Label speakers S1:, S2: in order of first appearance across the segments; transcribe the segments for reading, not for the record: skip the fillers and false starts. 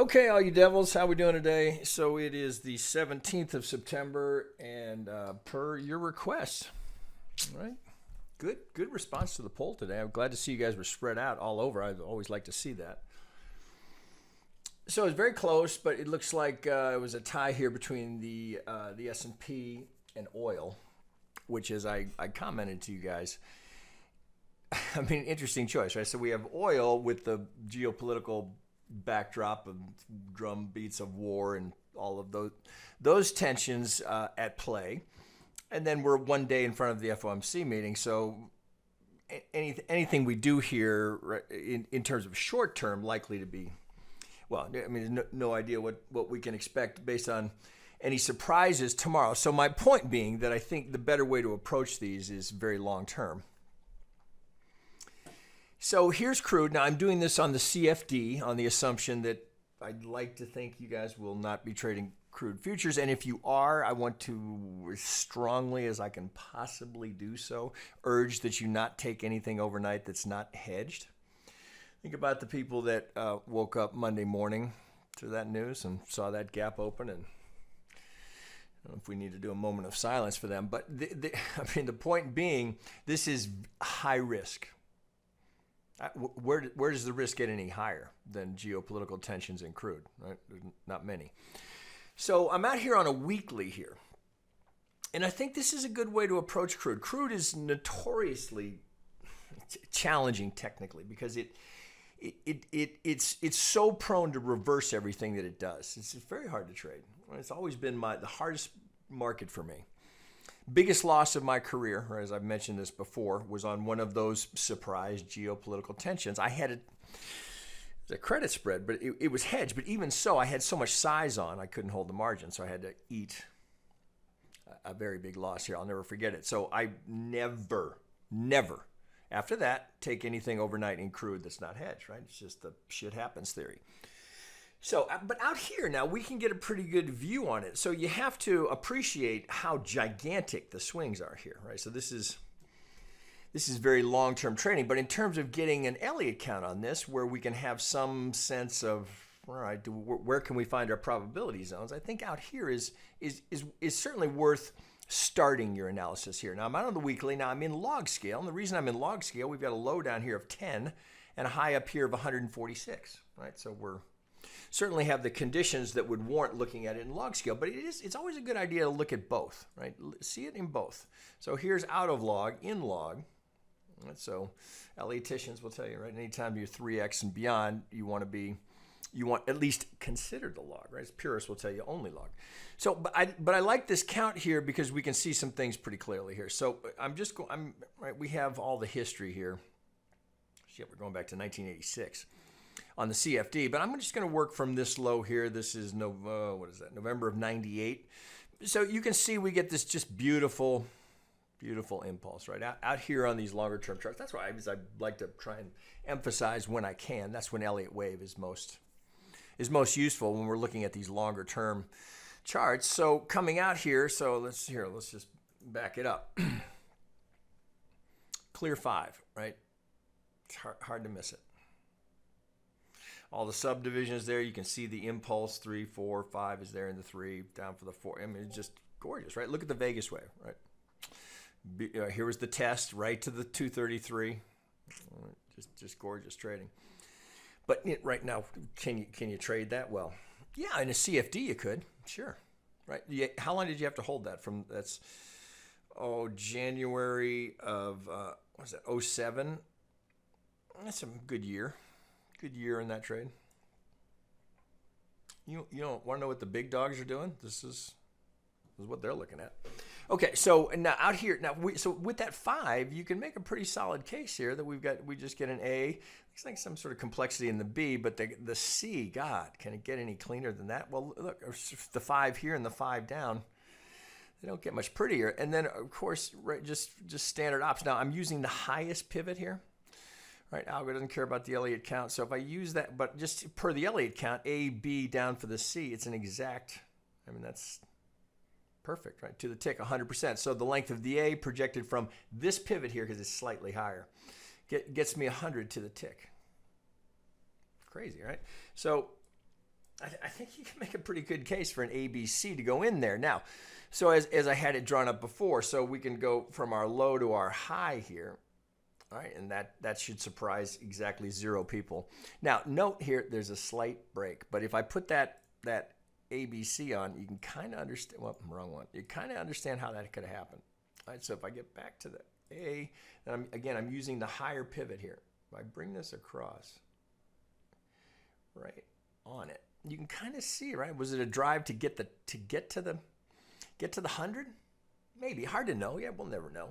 S1: Okay, all you devils, how we doing today? So it is the 17th of September, and per your request, all right? Good response to the poll today. I'm glad to see you guys were spread out all over. I always like to see that. So it's very close, but it looks like it was a tie here between the S&P and oil, which, as I commented to you guys, I mean, interesting choice, right? So we have oil with the geopolitical backdrop of drum beats of war and all of those tensions at play, and then we're one day in front of the FOMC meeting. So anything we do here in terms of short term likely to be, well, I mean, there's no idea what we can expect based on any surprises tomorrow. So my point being that I think the better way to approach these is very long term. So here's crude. Now I'm doing this on the CFD on the assumption that I'd like to think you guys will not be trading crude futures. And if you are, I want to, as strongly as I can possibly do so, urge that you not take anything overnight that's not hedged. Think about the people that woke up Monday morning to that news and saw that gap open, and I don't know if we need to do a moment of silence for them. But I mean, the point being, this is high risk. Where does the risk get any higher than geopolitical tensions in crude? Right? There's not many. So I'm out here on a weekly here. And I think this is a good way to approach crude. Crude is notoriously challenging technically because it's so prone to reverse everything that it does. It's very hard to trade. It's always been the hardest market for me. Biggest loss of my career, or as I've mentioned this before, was on one of those surprise geopolitical tensions. I had a credit spread, but it was hedged. But even so, I had so much size on, I couldn't hold the margin. So I had to eat a very big loss here. I'll never forget it. So I never, after that, take anything overnight in crude that's not hedged, right? It's just the shit happens theory. So, but out here now, we can get a pretty good view on it. So you have to appreciate how gigantic the swings are here, right? So this is very long-term trading. But in terms of getting an Elliott count on this, where we can have some sense of, all right, where can we find our probability zones? I think out here is certainly worth starting your analysis here. Now I'm out on the weekly. Now I'm in log scale, and the reason I'm in log scale, we've got a low down here of 10 and a high up here of 146, right? So we're certainly have the conditions that would warrant looking at it in log scale, but it's always a good idea to look at both, right? See it in both. So here's out of log, in log. Right? So Elliotticians will tell you, right? Anytime you're 3x and beyond, you want at least consider the log, right? Purists will tell you only log. So, but I like this count here because we can see some things pretty clearly here. So right. We have all the history here. Shit, we're going back to 1986. On the CFD, but I'm just going to work from this low here. This is November of 98. So you can see we get this just beautiful impulse, right? Out here on these longer term charts. That's why I like to try and emphasize when I can. That's when Elliott Wave is most useful when we're looking at these longer term charts. So coming out here, let's just back it up. Clear 5, right? It's hard to miss it. All the subdivisions there, you can see the impulse, 3, 4, 5 is there in the 3, down for the 4. I mean, it's just gorgeous, right? Look at the Vegas wave, right? Here was the test, right to the 233. Just gorgeous trading. But right now, can you trade that? Well, yeah, in a CFD you could, sure, right? How long did you have to hold that from? That's January of what was that? 07. That's a good year. Good year in that trade. You don't want to know what the big dogs are doing? This is what they're looking at. Okay, so now out here, so with that 5, you can make a pretty solid case here that we just get an A. Looks like some sort of complexity in the B, but the C, God, can it get any cleaner than that? Well, look, the 5 here and the 5 down, they don't get much prettier. And then, of course, right, just standard ops. Now, I'm using the highest pivot here. Right, algo doesn't care about the Elliott count. So if I use that, but just per the Elliott count, A, B down for the C, it's an exact, I mean, that's perfect, right? To the tick, 100%. So the length of the A projected from this pivot here, because it's slightly higher, gets me 100 to the tick. Crazy, right? So I think you can make a pretty good case for an ABC to go in there. Now, so as I had it drawn up before, so we can go from our low to our high here. All right, and that should surprise exactly 0 people. Now, note here, there's a slight break, but if I put that ABC on, you can kind of understand, well, wrong one. You kind of understand how that could happen. All right, so if I get back to the A, then I'm using the higher pivot here. If I bring this across, right on it, you can kind of see, right? Was it a drive to get to the 100? Maybe, hard to know. Yeah, we'll never know.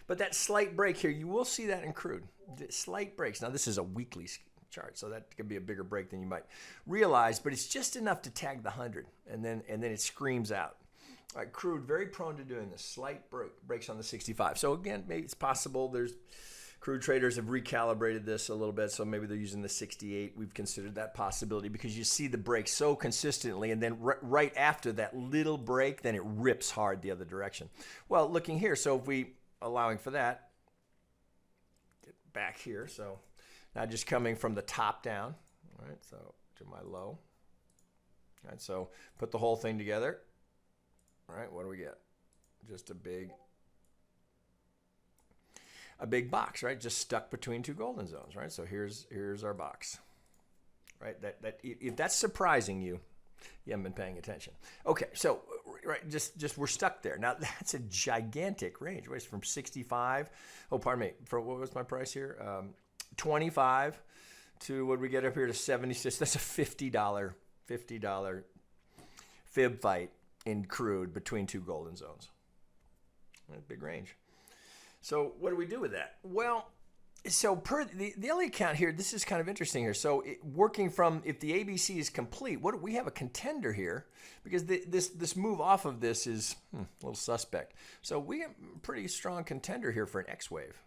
S1: But that slight break here, you will see that in Crude. Slight breaks. Now, this is a weekly chart, so that could be a bigger break than you might realize, but it's just enough to tag the 100, and then it screams out. All right, Crude, very prone to doing this. Slight breaks on the 65. So again, maybe it's possible there's Crude traders have recalibrated this a little bit, so maybe they're using the 68. We've considered that possibility because you see the break so consistently, and then right after that little break, then it rips hard the other direction. Well, looking here, so if we allowing for that, get back here, so now just coming from the top down, all right, so to my low. All right, so put the whole thing together. All right, what do we get? Just a big box, right? Just stuck between 2 golden zones, right? So here's our box, right? That if that's surprising you, you haven't been paying attention. Okay, so right, just we're stuck there. Now that's a gigantic range. Right, it's from 65. Oh, pardon me. For what was my price here? 25 to what did we get up here to 76. That's a $50 fib fight in Crude between 2 golden zones. Right, big range. So what do we do with that? Well, so per the Elliott count here, this is kind of interesting here. So working from, if the ABC is complete, what we have a contender here, because this move off of this is a little suspect. So we have a pretty strong contender here for an X wave,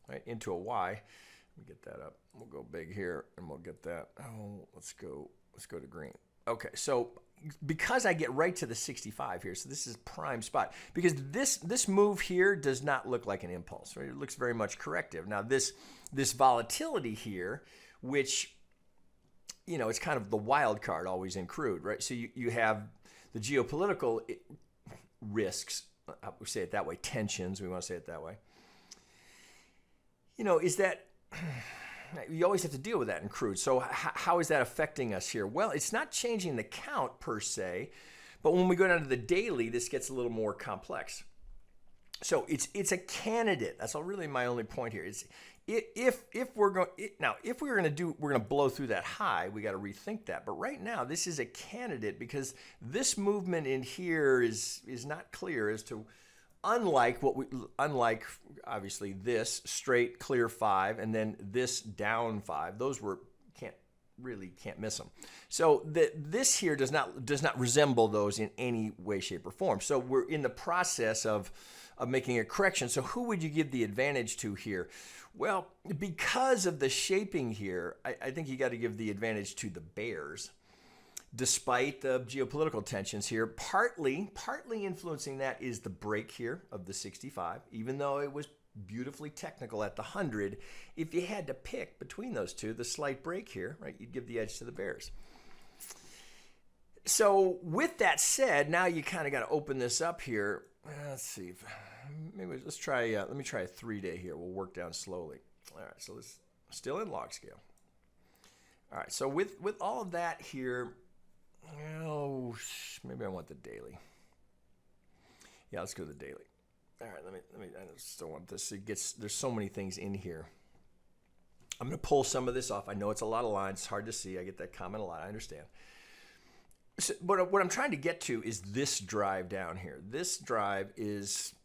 S1: right, into a Y. Let me get that up. We'll go big here, and we'll get that. Oh, let's go to green. Okay, so because I get right to the 65 here, so this is prime spot, because this move here does not look like an impulse, right? It looks very much corrective. Now this volatility here, which, you know, it's kind of the wild card always in Crude, right? So you have the geopolitical risks, we say it that way, tensions, we want to say it that way. You know, is that you always have to deal with that in Crude. So how is that affecting us here? Well, it's not changing the count per se, but when we go down to the daily, this gets a little more complex. So it's a candidate. That's really my only point here. Is if we're going to blow through that high, we got to rethink that. But right now, this is a candidate because this movement in here is not clear as to. Unlike obviously this straight clear 5 and then this down 5, those can't miss them. So this here does not resemble those in any way, shape, or form. So we're in the process of making a correction. So who would you give the advantage to here? Well, because of the shaping here, I think you got to give the advantage to the bears. Despite the geopolitical tensions here, partly influencing that is the break here of the 65, even though it was beautifully technical at the 100. If you had to pick between those two, the slight break here, right, you'd give the edge to the bears. So with that said, now you kind of got to open this up here. Let's see. Maybe let's try. Let me try a 3-day here. We'll work down slowly. All right. So let's still in log scale. All right. So with all of that here. Oh, maybe I want the daily. Yeah, let's go to the daily. All right, let me. I still want this. There's so many things in here. I'm going to pull some of this off. I know it's a lot of lines. It's hard to see. I get that comment a lot. I understand. So, but what I'm trying to get to is this drive down here. This drive is,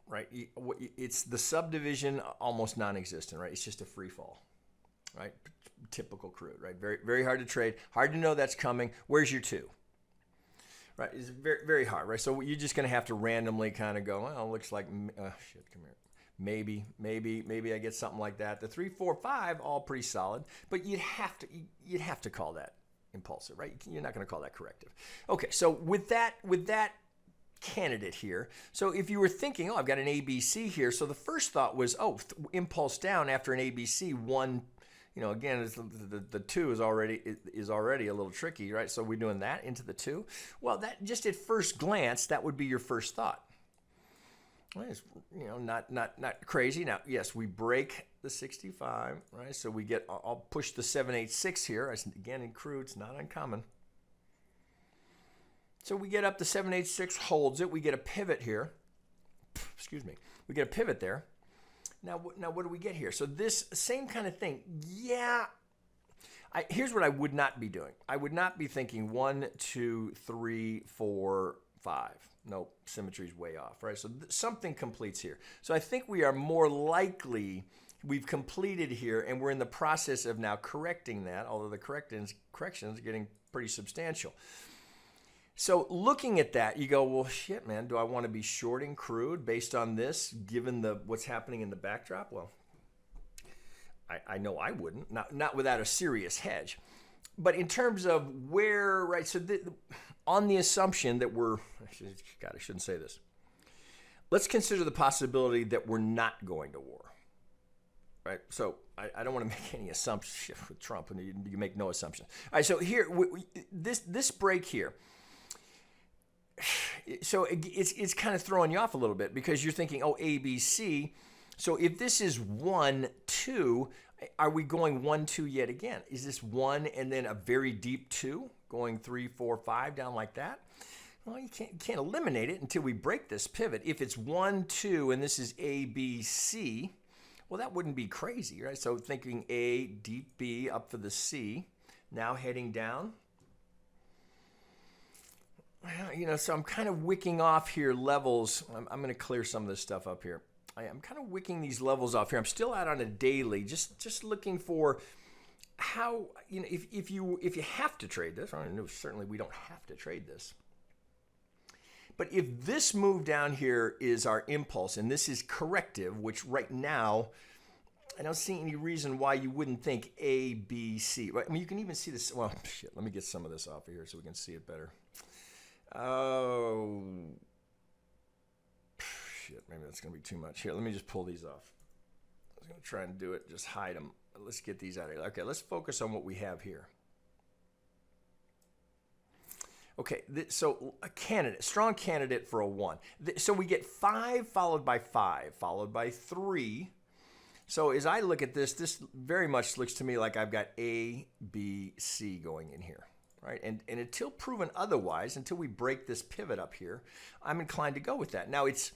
S1: right? It's the subdivision almost non-existent, right? It's just a free fall, right? Typical Crude, right? Very, very hard to trade. Hard to know that's coming. Where's your 2? Right? It's very, very hard, right? So you're just going to have to randomly kind of go, well, it looks like, shit, come here. Maybe I get something like that. The 3, 4, 5, all pretty solid, but you'd have to call that impulsive, right? You're not going to call that corrective. Okay, so with that candidate here, so if you were thinking, oh, I've got an ABC here, so the first thought was, oh, impulse down after an ABC, one You know, again, the 2 is already a little tricky, right? So we're doing that into the 2. Well, that just at first glance, that would be your first thought. Well, it's, you know, not crazy. Now, yes, we break the 65, right? So we get, I'll push the 786 here. Again, in crude, it's not uncommon. So we get up to 786, holds it. We get a pivot here. Excuse me. We get a pivot there. Now what do we get here? So this same kind of thing. Yeah. Here's what I would not be doing. I would not be thinking 1, 2, 3, 4, 5. Nope, symmetry's way off, right? So something completes here. So I think we are more likely, we've completed here, and we're in the process of now correcting that, although the corrections are getting pretty substantial. So looking at that, you go, well, shit, man, do I want to be shorting crude based on this, given what's happening in the backdrop? Well, I know I wouldn't, not without a serious hedge. But in terms of where, right, so on the assumption that God, I shouldn't say this. Let's consider the possibility that we're not going to war, right? So I don't want to make any assumptions with Trump, and you make no assumptions. All right, so here, this break here, so it's kind of throwing you off a little bit because you're thinking, oh, A, B, C. So if this is 1, 2, are we going 1, 2 yet again? Is this 1 and then a very deep 2 going 3, 4, 5 down like that? Well, you can't eliminate it until we break this pivot. If it's 1, 2 and this is A, B, C, well, that wouldn't be crazy, right? So thinking A, deep B up for the C, now heading down. You know, so I'm kind of wicking off here levels. I'm going to clear some of this stuff up here. I'm kind of wicking these levels off here. I'm still out on a daily, just looking for how, you know, if you have to trade this, I know certainly we don't have to trade this. But if this move down here is our impulse and this is corrective, which right now, I don't see any reason why you wouldn't think A, B, C. Right? I mean, you can even see this. Well, shit, let me get some of this off of here so we can see it better. Oh, shit, maybe that's going to be too much. Here, let me just pull these off. I was going to try and do it, just hide them. Let's get these out of here. Okay, let's focus on what we have here. Okay, so a candidate, strong candidate for a 1. So we get 5 followed by 5, followed by 3. So as I look at this, this very much looks to me like I've got A, B, C going in here. Right, and until proven otherwise, until we break this pivot up here, I'm inclined to go with that. Now let's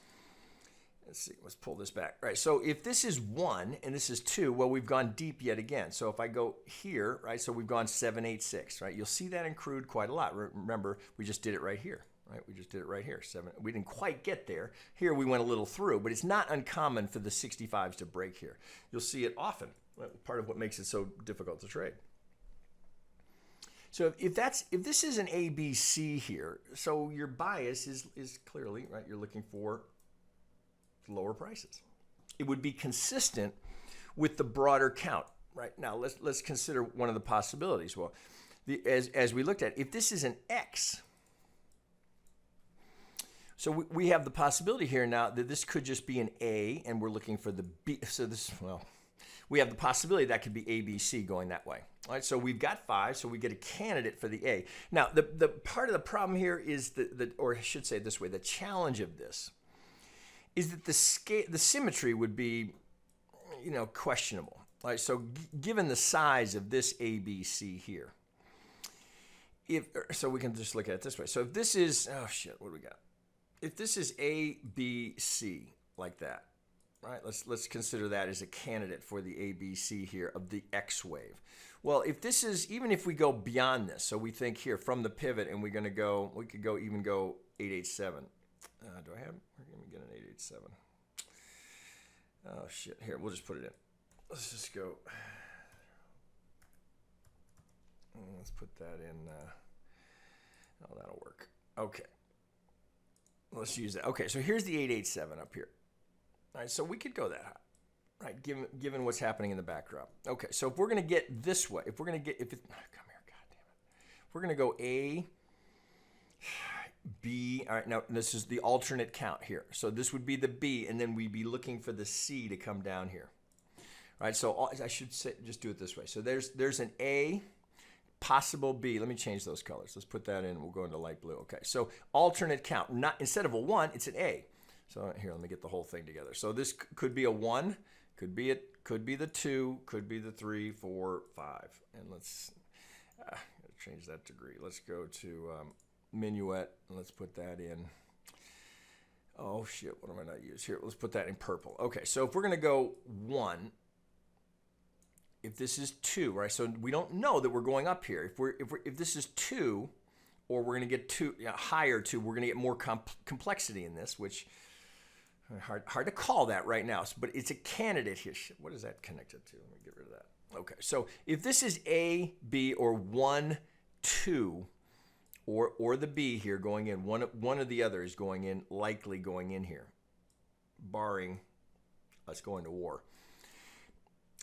S1: see, let's pull this back. Right, so if this is 1 and this is 2, well, we've gone deep yet again. So if I go here, right, so we've gone 7, 8, 6, right? You'll see that in crude quite a lot. Remember, we just did it right here, right? We just did it right here. 7. We didn't quite get there. Here we went a little through, but it's not uncommon for the 65s to break here. You'll see it often. Part of what makes it so difficult to trade. So if this is an ABC here, so your bias is clearly, right, you're looking for lower prices. It would be consistent with the broader count. Right, now let's consider one of the possibilities. Well, as we looked at, if this is an X, so we have the possibility here now that this could just be an A and we're looking for the B. So this, well, we have the possibility that could be ABC going that way. All right, so we've got 5, so we get a candidate for the A. Now, the part of the problem here is or I should say it this way, the challenge of this is that the symmetry would be, you know, questionable. All right, so given the size of this ABC here, so we can just look at it this way. So if this is, oh shit, what do we got? If this is ABC like that, right? Let's consider that as a candidate for the ABC here of the X wave. Well, if this is, even if we go beyond this, so we think here from the pivot and we're going to go, we could go even go 887. Do I have, let me get an 887. Oh shit, here, we'll just put it in. Let's just go, let's put that in, oh, that'll work. Okay, let's use that. Okay, so here's the 887 up here. All right, so we could go that high, right? Given what's happening in the backdrop. Okay, so if we're going to get this way, if we're going to get, come here, God damn it. If we're going to go A, B, all right, now this is the alternate count here. So this would be the B, and then we'd be looking for the C to come down here. right? So I should say, just do it this way. So there's an A, possible B. Let me change those colors. Let's put that in. We'll go into light blue. Okay, so alternate count. Not instead of a 1, it's an A. So here, let me get the whole thing together. So this could be a 1, could be the 2, could be the 3, 4, 5. And let's change that degree. Let's go to minuet, and let's put that in. Oh shit, what am I not use here? Let's put that in purple. Okay, so if we're gonna go 1, if this is 2, right? So we don't know that we're going up here. If this is 2, or we're gonna get 2, higher 2, we're gonna get more complexity in this, which hard to call that right now. But it's a candidate here. Shit, what is that connected to? Let me get rid of that. Okay, so if this is A, B, or 1, 2. Or the B here going in, one of the other is going in, likely going in here, barring us going to war.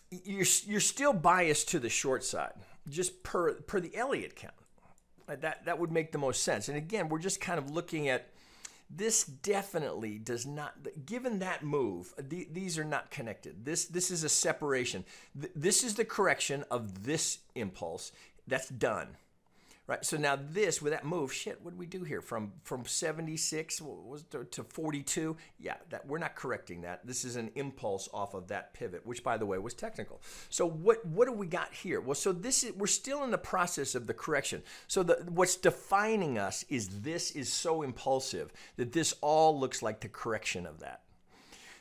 S1: You're still biased to the short side, just per the Elliott count. That would make the most sense. And again, we're just kind of looking at this. Definitely does not, given that move, these are not connected. This is a separation. This is the correction of this impulse. That's done. Right, so now this, with that move, shit, what did we do here? From 76 to 42? Yeah, we're not correcting that. This is an impulse off of that pivot, which, by the way, was technical. So what do we got here? Well, so we're still in the process of the correction. So what's defining us is this is so impulsive that this all looks like the correction of that.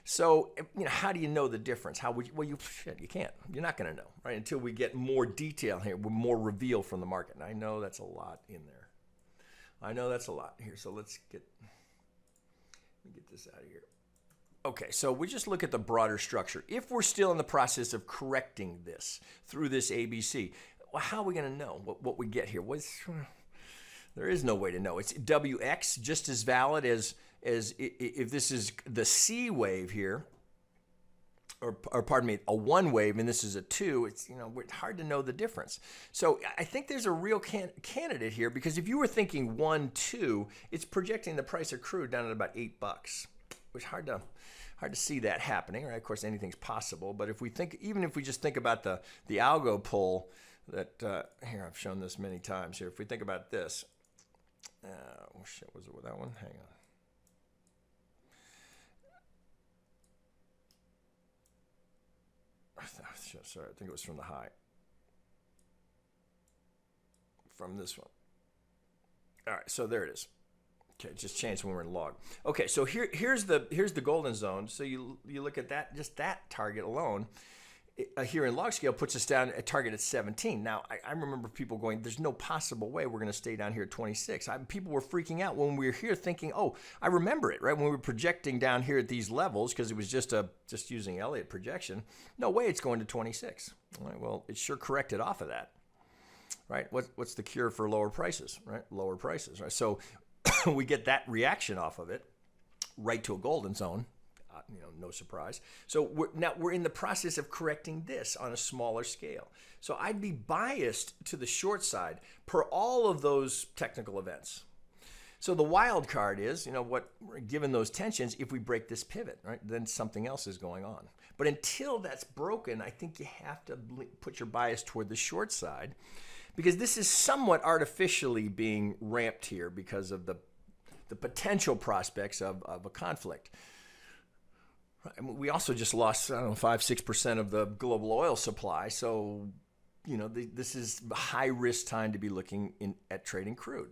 S1: So, how do you know the difference? You can't. You're not going to know, right? Until we get more detail here, more reveal from the market. And I know that's a lot in there. I know that's a lot here. So let me get this out of here. Okay, so we just look at the broader structure. If we're still in the process of correcting this through this ABC, well, how are we going to know what we get here? There is no way to know. It's WX, just as valid as if this is the C wave here, or pardon me, a 1 wave, and this is a 2, it's hard to know the difference. So I think there's a real candidate here, because if you were thinking 1, 2, it's projecting the price of crude down at about $8, which hard to see that happening, right? Of course, anything's possible, but even if we just think about the algo pull that here, I've shown this many times here. If we think about this, shit, was it with that one? Hang on. Sorry, I think it was from the high. From this one. All right, so there it is. Okay, it just changed when we're in log. Okay, so here's the golden zone. So you look at that, just that target alone. Here in log scale puts us down at target at 17. Now, I remember people going, there's no possible way we're going to stay down here at 26. People were freaking out when we were here thinking, oh, I remember it, right? When we were projecting down here at these levels, because it was just using Elliott projection, no way it's going to 26. All right, well, it sure corrected off of that, right? What's the cure for lower prices, right? Lower prices, right? So we get that reaction off of it right to a golden zone. No surprise. So we're in the process of correcting this on a smaller scale. So I'd be biased to the short side per all of those technical events. So the wild card is, given those tensions, if we break this pivot, right, then something else is going on. But until that's broken, I think you have to put your bias toward the short side, because this is somewhat artificially being ramped here because of the potential prospects of a conflict. We also just lost, 5-6% of the global oil supply. So, this is a high-risk time to be looking at trading crude.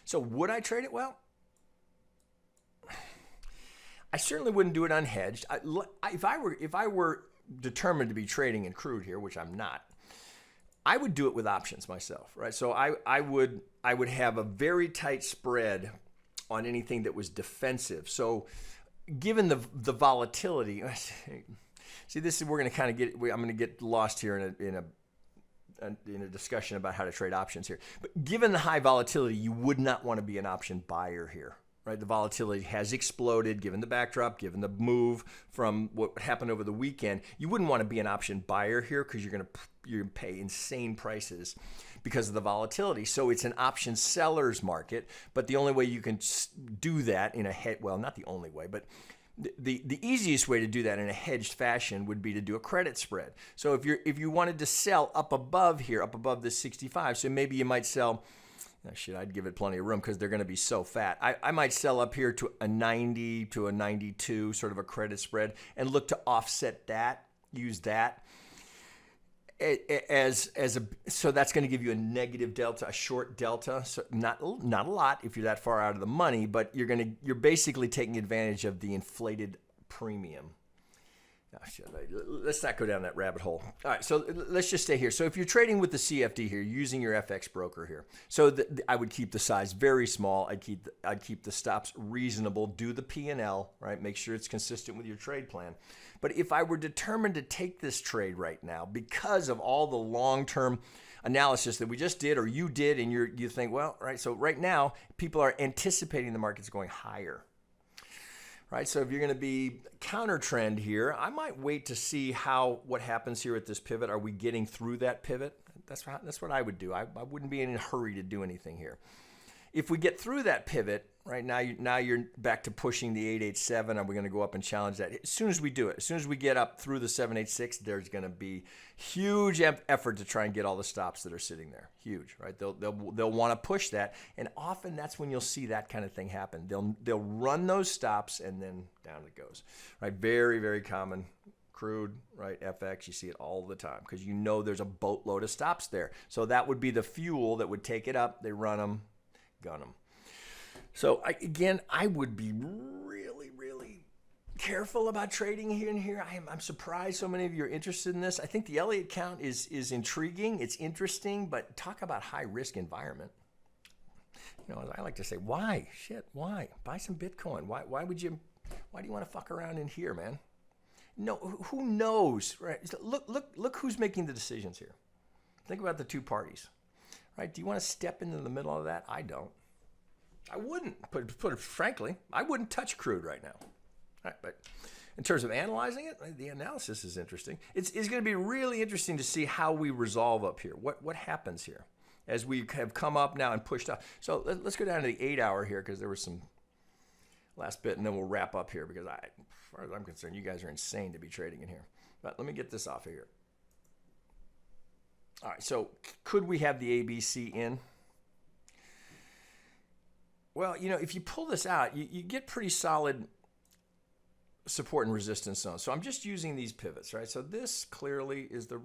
S1: So would I trade it? Well, I certainly wouldn't do it unhedged. If I were determined to be trading in crude here, which I'm not, I would do it with options myself, right? So I would have a very tight spread on anything that was defensive. So given the volatility, see, this is, we're going to kind of I'm going to get lost here in a discussion about how to trade options here. But given the high volatility, you would not want to be an option buyer here, right? The volatility has exploded, given the backdrop, given the move from what happened over the weekend. You wouldn't want to be an option buyer here, because you're going to pay insane prices because of the volatility. So it's an option seller's market, but the only way you can do that in a head, well, not the only way, but the easiest way to do that in a hedged fashion would be to do a credit spread. So if you wanted to sell up above here, up above this 65, so maybe you might sell, oh shit, I'd give it plenty of room because they're going to be so fat. I might sell up here to a 90 to a 92, sort of a credit spread, and look to offset that, use that so that's going to give you a negative delta, a short delta. So not a lot if you're that far out of the money, but you're basically taking advantage of the inflated premium. Oh, shit, let's not go down that rabbit hole. All right, so let's just stay here. So if you're trading with the CFD here, using your FX broker here, so I would keep the size very small. I'd keep the stops reasonable. Do the P&L, right? Make sure it's consistent with your trade plan. But if I were determined to take this trade right now because of all the long-term analysis that we just did or you did, and you think, well, right, so right now people are anticipating the market's going higher. Right, so if you're going to be counter trend here, I might wait to see what happens here at this pivot. Are we getting through that pivot? That's what I would do. I wouldn't be in a hurry to do anything here. If we get through that pivot, right, now you're back to pushing the 887. Are we going to go up and challenge that? As soon as we do it, as soon as we get up through the 786, there's going to be huge effort to try and get all the stops that are sitting there. Huge, right? They'll want to push that, and often that's when you'll see that kind of thing happen. They'll run those stops and then down it goes. Right? Very, very common. Crude, right? FX, you see it all the time because you know there's a boatload of stops there. So that would be the fuel that would take it up. They run them, gun them. So I would be really, really careful about trading here and here. I'm surprised so many of you are interested in this. I think the Elliott count is intriguing. It's interesting, but talk about high risk environment. You know, as I like to say, why? Shit, why? Buy some Bitcoin. Why do you want to fuck around in here, man? No, who knows, right? Look who's making the decisions here. Think about the two parties, right? Do you want to step into the middle of that? I don't. I wouldn't, put it frankly, I wouldn't touch crude right now. All right, but in terms of analyzing it, the analysis is interesting. It's going to be really interesting to see how we resolve up here. What happens here as we have come up now and pushed up. So let's go down to the 8 hour here because there was some last bit, and then we'll wrap up here because as far as I'm concerned, you guys are insane to be trading in here. But let me get this off of here. All right, so could we have the ABC in? Well, you know, if you pull this out, you get pretty solid support and resistance zones. So I'm just using these pivots, right? So this clearly is the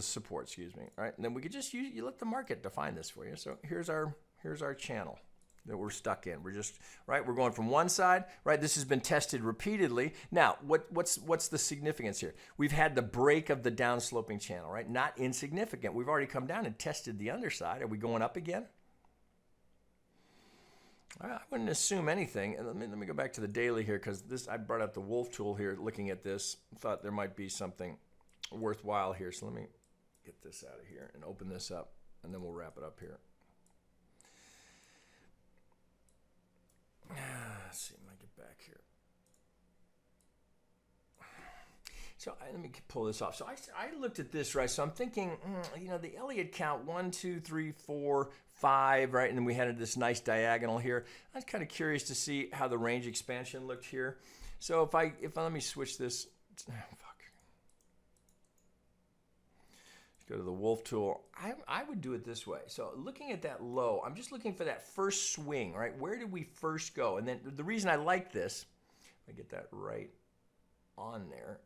S1: support, excuse me, right? And then we could just you let the market define this for you. So here's our channel that we're stuck in. We're just, right, we're going from one side, right? This has been tested repeatedly. Now, what's the significance here? We've had the break of the downsloping channel, right? Not insignificant. We've already come down and tested the underside. Are we going up again? I wouldn't assume anything. And let me go back to the daily here because I brought out the wolf tool here looking at this. Thought there might be something worthwhile here. So let me get this out of here and open this up, and then we'll wrap it up here. Let's see, I might get back here. So let me pull this off. So I looked at this, right? So I'm thinking, you know, the Elliott count 1, 2, 3, 4, 5, right? And then we had this nice diagonal here. I was kind of curious to see how the range expansion looked here. So if I let me switch this. Go to the wolf tool. I would do it this way. So looking at that low, I'm just looking for that first swing, right? Where did we first go? And then the reason I like this, I get that right on there.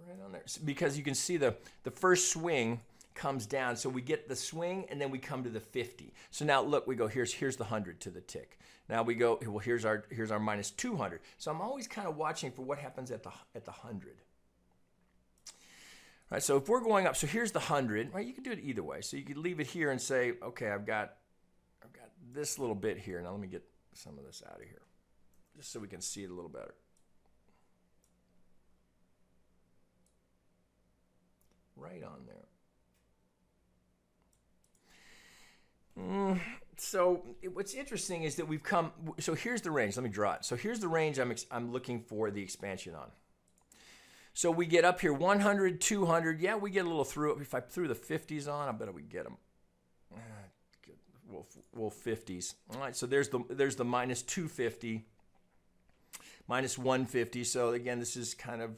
S1: Right on there. Because you can see the first swing comes down. So we get the swing and then we come to the 50. So now look, we go, here's the 100 to the tick. Now we go, well, here's our minus 200. So I'm always kind of watching for what happens at the 100. Right, so if we're going up, so here's the 100, right? You can do it either way. So you could leave it here and say, okay, I've got this little bit here. Now let me get some of this out of here, just so we can see it a little better. Right on there. So what's interesting is that we've come. So here's the range. Let me draw it. So here's the range I'm looking for the expansion on. So we get up here 100, 200. Yeah, we get a little through it. If I threw the 50s on, I bet we get them. Well, 50s. All right, so there's the minus 250. minus 150. So again, this is kind of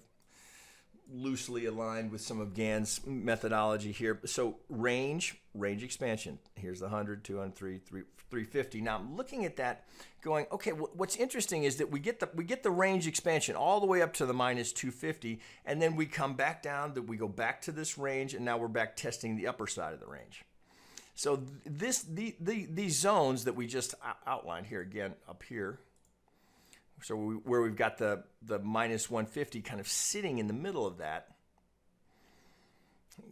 S1: loosely aligned with some of Gann's methodology here. So range expansion. Here's the 100, 200, 350. Now I'm looking at that going, okay, what's interesting is that we get the range expansion all the way up to the minus 250, and then we come back down, that we go back to this range, and now we're back testing the upper side of the range. So these zones that we just outlined here, again, up here, so where we've got the minus 150 kind of sitting in the middle of that,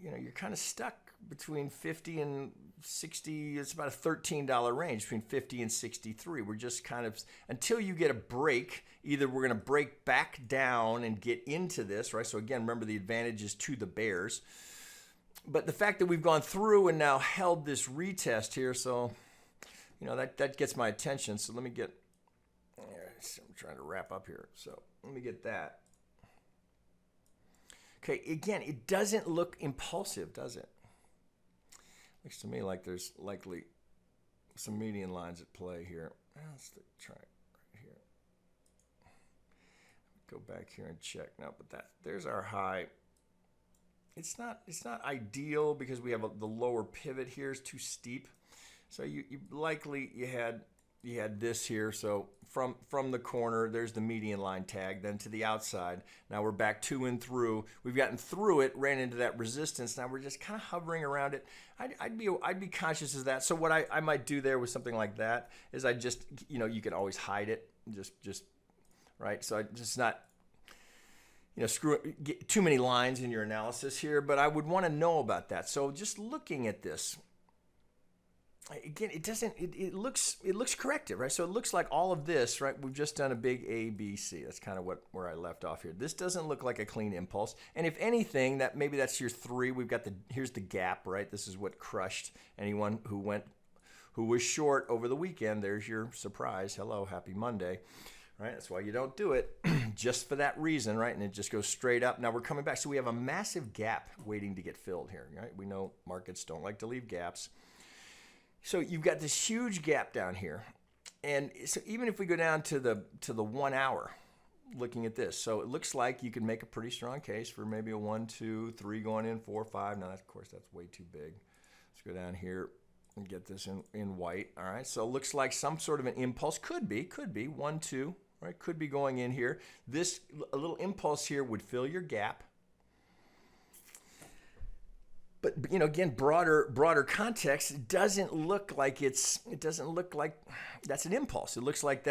S1: you know, you're kind of stuck between 50 and 60. It's about a $13 range between 50 and 63. We're just kind of, until you get a break, either we're going to break back down and get into this, right? So again, remember the advantage is to the bears. But the fact that we've gone through and now held this retest here, so, you know, that gets my attention. So let me get, I'm trying to wrap up here. So let me get that. Okay, again, it doesn't look impulsive, does it? Looks to me like there's likely some median lines at play here. Let's try it right here. Go back here and check. No, but there's our high. It's not ideal because we have the lower pivot here is too steep. So you likely had this here. So from the corner, there's the median line tag, then to the outside. Now we're back to and through. We've gotten through it, ran into that resistance. Now we're just kind of hovering around it. I'd be conscious of that. So what I might do there with something like that is I just, you know, you can always hide it. Just right. So I just not, you know, get too many lines in your analysis here, but I would want to know about that. So just looking at this, again, it looks corrective, right? So it looks like all of this, right? We've just done a big A, B, C. That's kind of where I left off here. This doesn't look like a clean impulse. And if anything, maybe that's your 3. We've got here's the gap, right? This is what crushed anyone who was short over the weekend. There's your surprise. Hello, happy Monday. Right? That's why you don't do it, just for that reason, right? And it just goes straight up. Now we're coming back. So we have a massive gap waiting to get filled here, right? We know markets don't like to leave gaps. So you've got this huge gap down here. And so even if we go down to the 1 hour, looking at this, so it looks like you can make a pretty strong case for maybe a 1, 2, 3 going in, 4, 5. Now, of course, that's way too big. Let's go down here and get this in white. All right, so it looks like some sort of an impulse. Could be 1, 2, right? Could be going in here. A little impulse here would fill your gap. But, you know, again, broader context, it doesn't look like that's an impulse. It looks like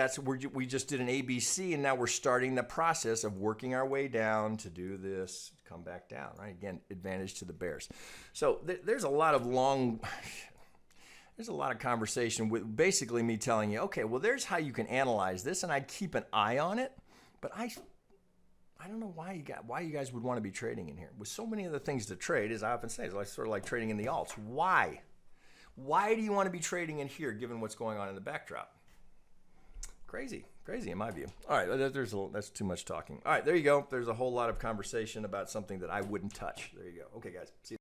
S1: we just did an ABC, and now we're starting the process of working our way down to do this, come back down, right? Again, advantage to the bears. So there's a lot of conversation with basically me telling you, okay, well, there's how you can analyze this, and I'd keep an eye on it, but I don't know why you guys would want to be trading in here. With so many other things to trade, as I often say, it's sort of like trading in the alts. Why? Why do you want to be trading in here given what's going on in the backdrop? Crazy in my view. All right, that's too much talking. All right, there you go. There's a whole lot of conversation about something that I wouldn't touch. There you go. Okay, guys. See you.